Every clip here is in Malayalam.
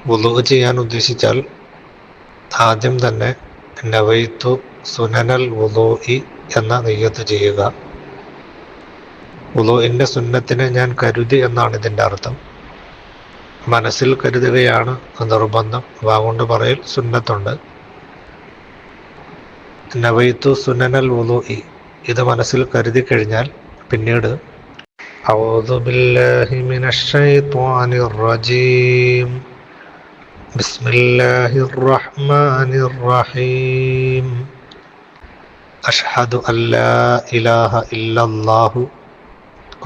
വുളൂ ചെയ്യാൻ ഉദ്ദേശിച്ചാൽ ആദ്യം തന്നെ നവൈത്തു സുനനൽ വുളൂഇ എന്ന നിയ്യത്ത് ചെയ്യുക. വുളൂഇൻ്റെ സുന്നത്തിനെ ഞാൻ കരുതി എന്നാണ് ഇതിൻ്റെ അർത്ഥം. മനസ്സിൽ കരുതുകയാണ് നിർബന്ധം, വാഗൊണ്ട് പറയൽ സുന്നത്തുണ്ട്. നവൈത്തു സുനനൽ വുളൂഇ ഇത് മനസ്സിൽ കരുതി കഴിഞ്ഞാൽ പിന്നീട് അഊദു ബില്ലാഹി മിനശ് ശൈത്വാനിർ റജീം ബിസ്മില്ലാഹിർ റഹ്മാനിർ റഹീം അഷ്ഹദു അല്ലാ ഇലാഹ ഇല്ലല്ലാഹു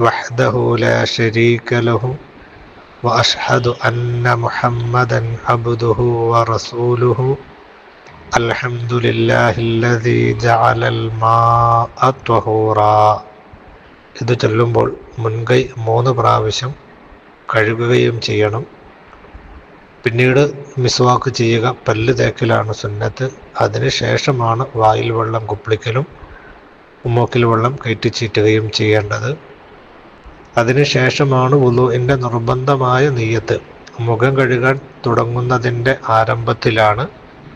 വഹ്ദഹു ലാ ശരീക ലഹു വഅഷ്ഹദു അന്ന മുഹമ്മദൻ അബ്ദുഹു വറസൂലുഹു അൽഹംദുലില്ലാഹില്ലദീ ജഅലൽ മാഅ ത്വഹൂറാ. ഇത് ചൊല്ലുമ്പോൾ മുൻകൈ 3 പ്രാവശ്യം കഴുകുകയും ചെയ്യണം. പിന്നീട് മിസ്വാക്ക് ചെയ്യുക. പല്ല് തേക്കലാണ് സുന്നത്ത്. അതിനുശേഷമാണ് വായിൽ വെള്ളം കുപ്പിളിക്കലും മൂക്കിൽ വെള്ളം കയറ്റിച്ചീറ്റുകയും ചെയ്യേണ്ടത്. അതിനുശേഷമാണ് വുളൂഇൻ്റെ നിർബന്ധമായ നിയ്യത്ത്. മുഖം കഴുകാൻ തുടങ്ങുന്നതിൻ്റെ ആരംഭത്തിലാണ്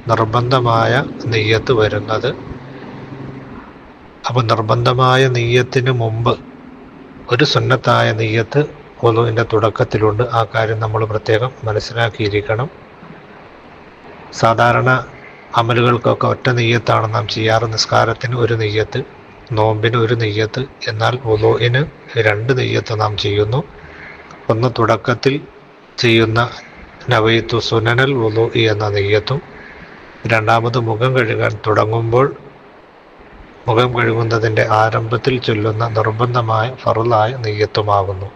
നിർബന്ധമായ നിയ്യത്ത് വരുന്നത്. അപ്പോൾ നിർബന്ധമായ നിയ്യത്തിന് മുമ്പ് ഒരു സുന്നത്തായ നിയ്യത്ത് വുളൂഇൻ്റെ തുടക്കത്തിലുണ്ട്. ആ കാര്യം നമ്മൾ പ്രത്യേകം മനസ്സിലാക്കിയിരിക്കണം. സാധാരണ അമലുകൾക്കൊക്കെ ഒറ്റ നിയ്യത്താണ് നാം ചെയ്യാറ്. നിസ്കാരത്തിന് ഒരു നിയ്യത്ത്, നോമ്പിന് ഒരു നിയ്യത്ത്. എന്നാൽ വുളൂഇന് 2 നിയ്യത്ത് നാം ചെയ്യുന്നു. ഒന്ന് തുടക്കത്തിൽ ചെയ്യുന്ന നവൈത്തു സുനനൽ വുളൂഇ എന്ന നിയ്യത്തും, രണ്ടാമത് മുഖം കഴുകാൻ തുടങ്ങുമ്പോൾ മുഖം കഴുകുന്നതിൻ്റെ ആരംഭത്തിൽ ചൊല്ലുന്ന നിർബന്ധമായ ഫർളായ നിയ്യത്തുമാകുന്നു.